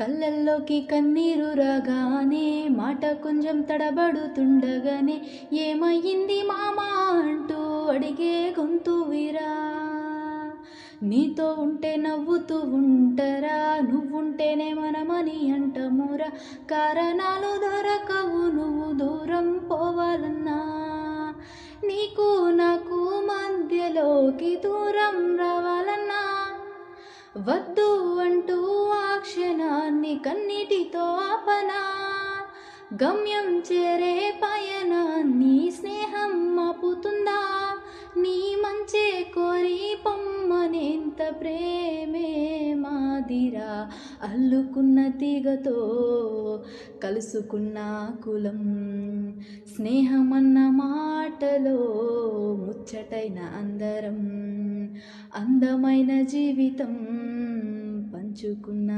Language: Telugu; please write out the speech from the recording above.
కళ్ళల్లోకి కన్నీరు రాగానే మాట కొంచెం తడబడుతుండగానే ఏమయ్యింది మామా అంటూ అడిగే గొంతు విరా. నీతో ఉంటే నవ్వుతూ ఉంటరా, నువ్వుంటేనే మనమని అంటమురా. కారణాలు దొరకవు నువ్వు దూరం పోవాలన్నా, నీకు నాకు మధ్యలోకి దూరం రావాలన్నా. వద్దు అంటూ ఆ క్షణాన్ని కన్నీటితో ఆపనా, గమ్యం చేరే పయనాన్ని స్నేహం ఆపుతుందా. నీ మంచే కోరి పొమ్మనేంత ప్రేమే మాదిరా. అల్లుకున్న తీగతో కలుసుకున్న కులం, స్నేహమన్న మాటలో ముచ్చటైన అందరం, అందమైన జీవితం పంచుకున్న